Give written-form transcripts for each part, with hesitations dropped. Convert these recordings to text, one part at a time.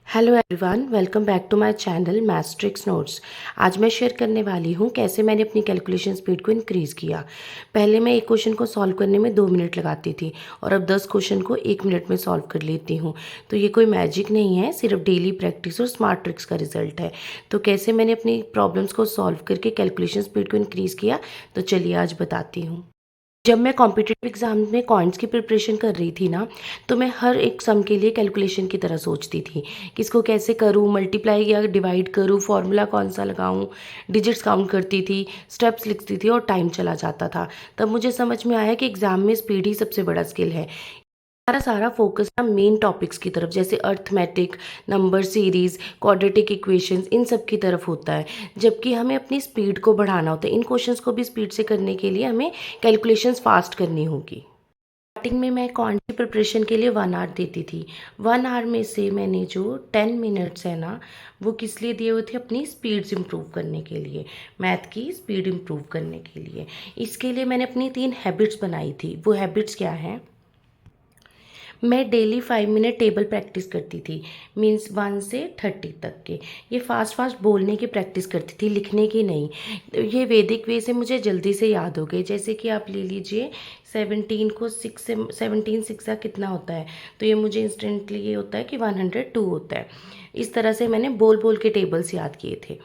Hello everyone, welcome back to my channel maths tricks notes. आज मैं share करने वाली हूँ कैसे मैंने अपनी कैलकुलेशन स्पीड को इंक्रीज़ किया। पहले मैं एक क्वेश्चन को सॉल्व करने में 2 मिनट लगाती थी और अब 10 क्वेश्चन को 1 मिनट में सॉल्व कर लेती हूँ। तो ये कोई मैजिक नहीं है, सिर्फ डेली प्रैक्टिस और स्मार्ट ट्रिक्स का रिजल्ट है। तो कैसे मैंने अपनी प्रॉब्लम्स को सॉल्व करके कैलकुलेशन स्पीड को इंक्रीज़ किया, तो चलिए आज बताती हूँ। जब मैं कॉम्पिटिटिव एग्ज़ाम में कॉइन्स की प्रिपरेशन कर रही थी ना, तो मैं हर एक सम के लिए कैलकुलेशन की तरह सोचती थी कि इसको कैसे करूँ, मल्टीप्लाई या डिवाइड करूँ, फार्मूला कौन सा लगाऊँ, डिजिट्स काउंट करती थी, स्टेप्स लिखती थी और टाइम चला जाता था। तब मुझे समझ में आया कि एग्ज़ाम में स्पीड ही सबसे बड़ा स्किल है। हमारा सारा फोकस ना मेन टॉपिक्स की तरफ, जैसे arithmetic, number series, quadratic equations, इन सब की तरफ होता है, जबकि हमें अपनी स्पीड को बढ़ाना होता है। इन क्वेश्चंस को भी स्पीड से करने के लिए हमें कैलकुलेशंस फास्ट करनी होगी। स्टार्टिंग में मैं कॉन्ट की प्रिपरेशन के लिए 1 आवर देती थी। 1 आवर में से मैंने जो 10 मिनट्स है ना, वो किस लिए दिए हुए थे? अपनी स्पीड्स इम्प्रूव करने के लिए, मैथ की स्पीड इम्प्रूव करने के लिए। इसके लिए मैंने अपनी 3 हैबिट्स बनाई थी। वो हैबिट्स क्या हैं? मैं डेली 5 मिनट टेबल प्रैक्टिस करती थी, मीन्स 1 से 30 तक के। ये फास्ट फास्ट बोलने की प्रैक्टिस करती थी, लिखने की नहीं। ये वैदिक वे से मुझे जल्दी से याद हो गए। जैसे कि आप ले लीजिए 17 को 6 से 17 सिक्सा कितना होता है, तो ये मुझे इंस्टेंटली ये होता है कि 102 होता है। इस तरह से मैंने बोल बोल के टेबल्स याद किए थे।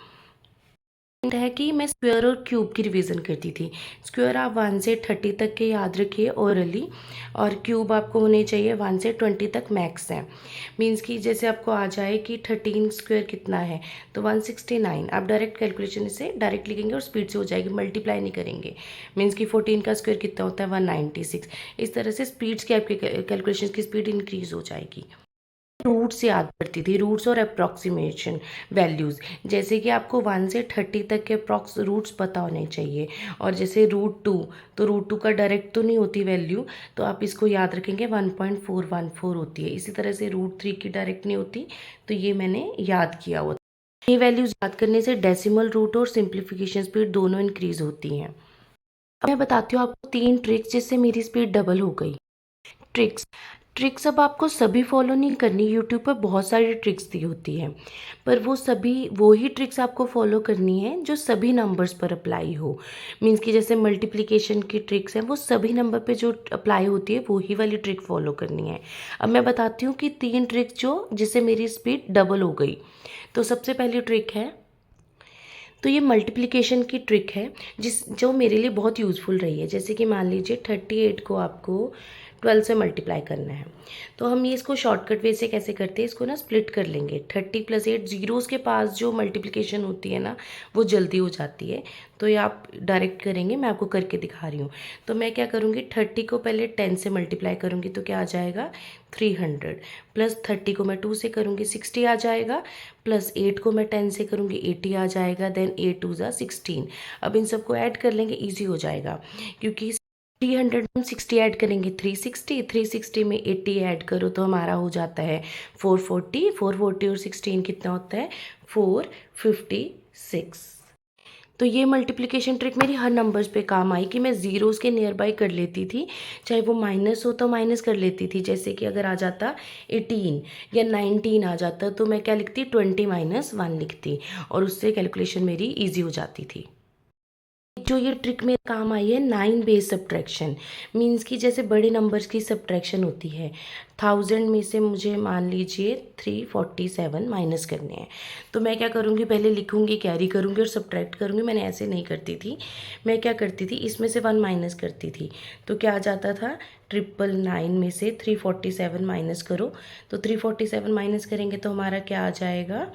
है कि मैं स्क्वायर और क्यूब की रिवीजन करती थी। स्क्वायर आप 1 से 30 तक के याद रखिए ओरली, और क्यूब आपको होने चाहिए 1 से 20 तक मैक्स है। मीन्स कि जैसे आपको आ जाए कि 13 स्क्वायर कितना है, तो 169। आप डायरेक्ट कैलकुलेशन इसे डायरेक्ट लिखेंगे और स्पीड से हो जाएगी, मल्टीप्लाई नहीं करेंगे। मीन्स कि 14 का स्क्वायर कितना होता है? 196। इस तरह से स्पीड्स की आपकी कैलकुलेशन की स्पीड इंक्रीज हो जाएगी। रूट्स याद करती थी, रूट्स और अप्रॉक्सीमेशन वैल्यूज़। जैसे कि आपको 1 से 30 तक के अप्रॉक्स रूट्स पता होने चाहिए। और जैसे √2, तो √2 का डायरेक्ट तो नहीं होती वैल्यू, तो आप इसको याद रखेंगे 1.414 होती है। इसी तरह से √3 की डायरेक्ट नहीं होती, तो ये मैंने याद किया हुआ। ये वैल्यूज़ याद करने से डेसिमल रूट और सिंप्लीफिकेशन स्पीड दोनों इंक्रीज होती हैं। अब मैं बताती हूँ आपको 3 ट्रिक्स जिससे मेरी स्पीड डबल हो गई। ट्रिक्स ट्रिक्स अब आपको सभी फॉलो नहीं करनी। यूट्यूब पर बहुत सारी ट्रिक्स दी होती हैं, पर वो ही ट्रिक्स आपको फॉलो करनी है जो सभी नंबर्स पर अप्लाई हो। मीन्स कि जैसे मल्टीप्लिकेशन की ट्रिक्स हैं, वो सभी नंबर पे जो अप्लाई होती है वो ही वाली ट्रिक फॉलो करनी है। अब मैं बताती हूँ कि 3 ट्रिक्स जिससे मेरी स्पीड डबल हो गई। तो सबसे पहली ट्रिक है, तो ये मल्टीप्लिकेशन की ट्रिक है जो मेरे लिए बहुत यूज़फुल रही है। जैसे कि मान लीजिए 38 को आपको 12 से मल्टीप्लाई करना है, तो हम ये इसको शॉर्टकट वे से कैसे करते हैं, इसको ना स्प्लिट कर लेंगे। 30 + 8, जीरोज़ के पास जो मल्टीप्लिकेशन होती है ना, वो जल्दी हो जाती है। तो ये आप डायरेक्ट करेंगे, मैं आपको करके दिखा रही हूँ। तो मैं क्या करूँगी, 30 को पहले 10 से मल्टीप्लाई करूँगी, तो क्या आ जाएगा? 300। प्लस 30 को मैं 2 से करूँगी, 60 आ जाएगा। प्लस 8 को मैं 10 से करूँगी, 80 आ जाएगा। देन 8 2 ज़ा 16। अब इन सबको ऐड कर लेंगे, ईजी हो जाएगा। क्योंकि 300 में 60 ऐड करेंगे, 360। 360 में 80 ऐड करो तो हमारा हो जाता है 440। 440 और 16 कितना होता है? 456। तो ये मल्टीप्लिकेशन ट्रिक मेरी हर नंबर्स पे काम आई कि मैं ज़ीरोज़ के नियर बाई कर लेती थी, चाहे वो माइनस हो तो माइनस कर लेती थी। जैसे कि अगर आ जाता 18 या 19 आ जाता, तो मैं क्या लिखती? 20 - 1 लिखती, और उससे कैलकुलेशन मेरी ईजी हो जाती थी। जो ये ट्रिक मेरे काम आई है, 9 बेस सब्ट्रैक्शन। मीन्स कि जैसे बड़े नंबर्स की सब्ट्रैक्शन होती है, 1000 में से मुझे मान लीजिए 347 माइनस करने हैं, तो मैं क्या करूँगी, पहले लिखूँगी, कैरी करूँगी और सब्ट्रैक्ट करूँगी। मैंने ऐसे नहीं करती थी, मैं क्या करती थी, इसमें से 1 माइनस करती थी। तो क्या आ जाता था? 999 में से 347 माइनस करो, तो 347 माइनस करेंगे तो हमारा क्या आ जाएगा?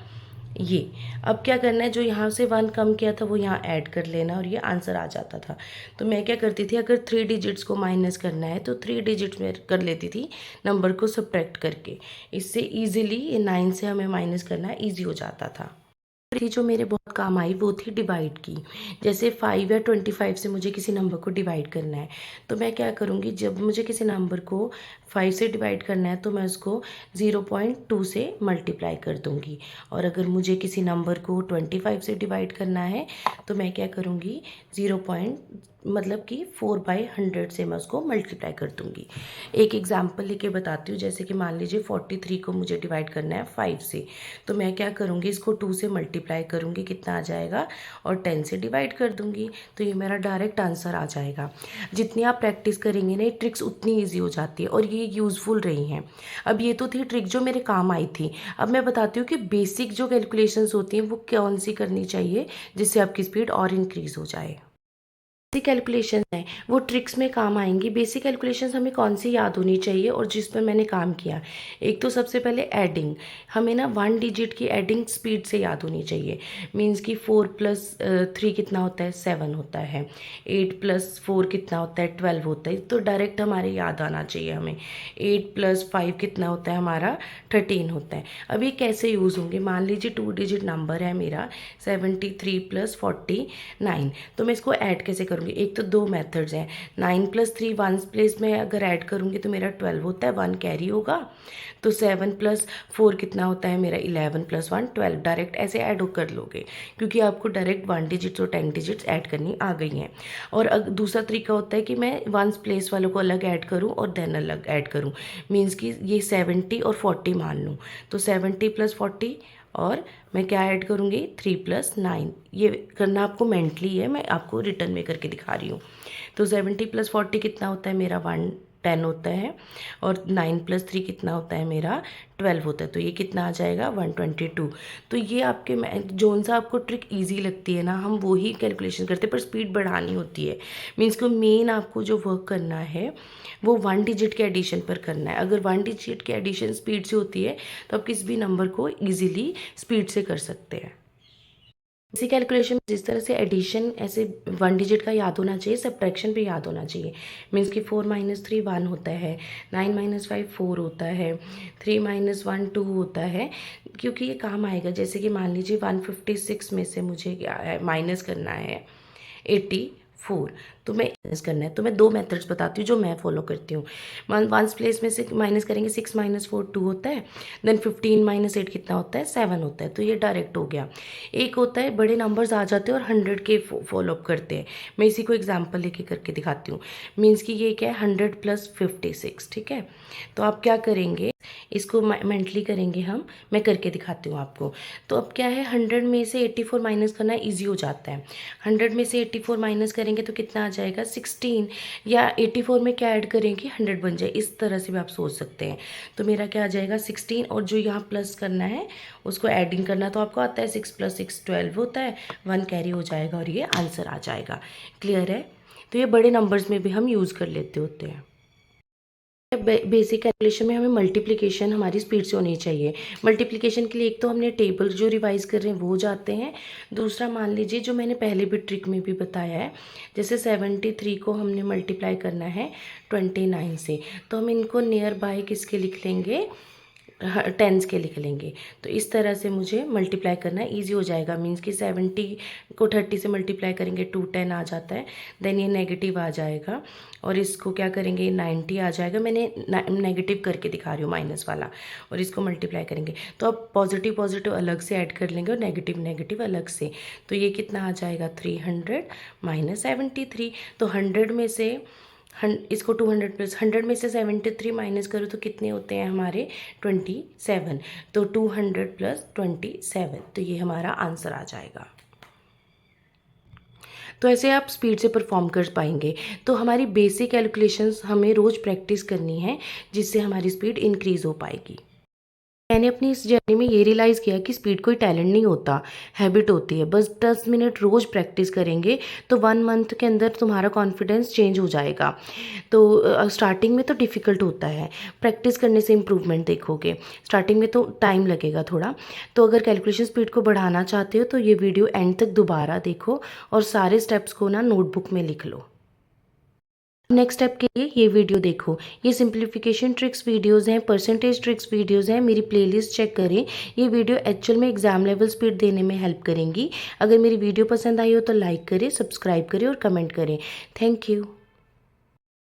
ये। अब क्या करना है, जो यहाँ से 1 कम किया था वो यहाँ ऐड कर लेना, और ये आंसर आ जाता था। तो मैं क्या करती थी, अगर 3 डिजिट्स को माइनस करना है तो 3 डिजिट्स में कर लेती थी, नंबर को सब्ट्रैक्ट करके। इससे ईजिली ये 9 से हमें माइनस करना ईजी हो जाता था। थी जो मेरे बहुत काम आई, वो थी डिवाइड की। जैसे 5 या 25 से मुझे किसी नंबर को डिवाइड करना है, तो मैं क्या करूँगी, जब मुझे किसी नंबर को 5 से डिवाइड करना है तो मैं उसको 0.2 से मल्टीप्लाई कर दूँगी। और अगर मुझे किसी नंबर को 25 से डिवाइड करना है, तो मैं क्या करूँगी, 0. मतलब कि 4/100 से मैं उसको मल्टीप्लाई कर दूँगी। एक एग्जांपल लेके बताती हूँ। जैसे कि मान लीजिए 43 को मुझे डिवाइड करना है 5 से, तो मैं क्या करूँगी, इसको 2 से मल्टीप्लाई करूँगी, कितना आ जाएगा, और 10 से डिवाइड कर दूँगी, तो ये मेरा डायरेक्ट आंसर आ जाएगा। जितनी आप प्रैक्टिस करेंगे ना, ये ट्रिक्स उतनी ईजी हो जाती है और ये यूज़फुल रही हैं। अब ये तो थी ट्रिक जो मेरे काम आई थी। अब मैं बताती हूँ कि बेसिक जो कैलकुलेशंस होती हैं वो कौन सी करनी चाहिए जिससे आपकी स्पीड और इंक्रीज़ हो जाए। बेसिक कैलकुलेशंस हैं वो ट्रिक्स में काम आएंगी। बेसिक कैलकुलेशंस हमें कौन सी याद होनी चाहिए और जिस पर मैंने काम किया, एक तो सबसे पहले एडिंग, हमें ना 1 डिजिट की एडिंग स्पीड से याद होनी चाहिए। मींस कि 4 + 3 कितना होता है, 7 होता है। 8 + 4 कितना होता है, 12 होता है। तो डायरेक्ट हमारे याद आना चाहिए हमें। 8 + 5 कितना होता है हमारा, 13 होता है। अब ये कैसे यूज़ होंगे, मान लीजिए 2 डिजिट नंबर है मेरा 73 + 49, तो मैं इसको ऐड कैसे करूँगी। एक तो 2 मेथड्स हैं। 9 + 3 वन प्लेस में अगर ऐड करूँगी तो मेरा 12 होता है, 1 कैरी होगा। तो 7 + 4 कितना होता है मेरा, 11 + 1 12। डायरेक्ट ऐसे ऐड कर लोगे क्योंकि आपको डायरेक्ट 1 डिजिट्स और 10 डिजिट्स ऐड करनी आ गई हैं। और दूसरा तरीका होता है कि मैं 1 प्लेस वालों को अलग ऐड करूँ और देन अलग ऐड करूँ। मीन्स कि ये 70 और 40 मान लूँ, तो 70 + 40, और मैं क्या ऐड करूँगी, 3 + 9। ये करना आपको मेंटली है, मैं आपको रिटर्न में करके दिखा रही हूँ। तो 70 + 40 कितना होता है मेरा, 110 होता है, और 9 + 3 कितना होता है मेरा, 12 होता है। तो ये कितना आ जाएगा, 122। तो ये आपके जोन सा आपको ट्रिक ईजी लगती है ना, हम वो ही कैलकुलेशन करते हैं, पर स्पीड बढ़ानी होती है। मीन्स को मेन आपको जो वर्क करना है वो 1 डिजिट के एडिशन पर करना है। अगर 1 डिजिट की एडिशन स्पीड से होती है तो आप किसी भी नंबर को ईजिली स्पीड से कर सकते हैं। इसी कैलकुलेशन में जिस तरह से एडिशन ऐसे 1 डिजिट का याद होना चाहिए, सब्ट्रैक्शन भी याद होना चाहिए। मीन्स कि 4 - 3 1 होता है, 9 - 5 4 होता है, 3 - 1 2 होता है, क्योंकि ये काम आएगा। जैसे कि मान लीजिए 156 में से मुझे क्या माइनस करना है, 84, तो मैं माइनस करना है। तो मैं 2 मेथड्स बताती हूँ जो मैं फॉलो करती हूँ। वंस प्लेस में से माइनस करेंगे, 6 - 4 2 होता है, देन 15 - 8 कितना होता है, 7 होता है। तो ये डायरेक्ट हो गया। एक होता है बड़े नंबर्स आ जाते हैं और 100 के फॉलोअप करते हैं। मैं इसी को एग्जाम्पल लेके करके दिखाती हूँ। मीन्स कि ये क्या है, 100 + 56, ठीक है। तो आप क्या करेंगे, इसको मेंटली करेंगे हम, मैं करके दिखाती हूँ आपको। तो अब क्या है, 100 में से 84 माइनस करना ईजी हो जाता है। 100 में से 84 माइनस करेंगे तो कितना आ जाएगा, 16, या 84 में क्या ऐड करेंगे, 100 बन जाए। इस तरह से भी आप सोच सकते हैं। तो मेरा क्या आ जाएगा, 16, और जो यहाँ प्लस करना है उसको एडिंग करना तो आपको आता है, 6 + 6 12 होता है, 1 कैरी हो जाएगा और ये आंसर आ जाएगा। क्लियर है। तो ये बड़े नंबर्स में भी हम यूज़ कर लेते होते हैं। बेसिक कैलकुलेशन में हमें मल्टीप्लिकेशन हमारी स्पीड से होनी चाहिए। मल्टीप्लिकेशन के लिए एक तो हमने टेबल जो रिवाइज कर रहे हैं वो जाते हैं। दूसरा मान लीजिए जो मैंने पहले भी ट्रिक में भी बताया है, जैसे 73 को हमने मल्टीप्लाई करना है 29 से, तो हम इनको नियर बाय किसके लिख लेंगे, टेंस के लिख लेंगे। तो इस तरह से मुझे मल्टीप्लाई करना ईजी हो जाएगा। मीन्स कि 70 को 30 से मल्टीप्लाई करेंगे 210 आ जाता है, देन ये नेगेटिव आ जाएगा, और इसको क्या करेंगे, 90 आ जाएगा। मैंने नेगेटिव करके दिखा रही हूँ माइनस वाला, और इसको मल्टीप्लाई करेंगे तो अब पॉजिटिव पॉजिटिव अलग से ऐड कर लेंगे और नेगेटिव नेगेटिव अलग से। तो ये कितना आ जाएगा, 300 - 73। तो 100 में से इसको 200 + 100 में से 73 माइनस करो तो कितने होते हैं हमारे, 27। तो 200 + 27, तो ये हमारा आंसर आ जाएगा। तो ऐसे आप स्पीड से परफॉर्म कर पाएंगे। तो हमारी बेसिक कैलकुलेशंस हमें रोज़ प्रैक्टिस करनी है, जिससे हमारी स्पीड इंक्रीज़ हो पाएगी। मैंने अपनी इस जर्नी में ये रियलाइज़ किया कि स्पीड कोई टैलेंट नहीं होता, हैबिट होती है। बस 10 मिनट रोज़ प्रैक्टिस करेंगे तो 1 मंथ के अंदर तुम्हारा कॉन्फिडेंस चेंज हो जाएगा। तो स्टार्टिंग में तो डिफ़िकल्ट होता है, प्रैक्टिस करने से इम्प्रूवमेंट देखोगे। स्टार्टिंग में तो टाइम लगेगा थोड़ा। तो अगर कैलकुलेशन स्पीड को बढ़ाना चाहते हो तो ये वीडियो एंड तक दोबारा देखो और सारे स्टेप्स को ना नोटबुक में लिख लो। नेक्स्ट स्टेप के लिए ये वीडियो देखो। ये सिंप्लीफिकेशन ट्रिक्स वीडियोस हैं, परसेंटेज ट्रिक्स वीडियोस हैं। मेरी प्लेलिस्ट चेक करें। ये वीडियो एक्चुअल में एग्जाम लेवल स्पीड देने में हेल्प करेंगी। अगर मेरी वीडियो पसंद आई हो तो लाइक करें, सब्सक्राइब करें और कमेंट करें। Thank you.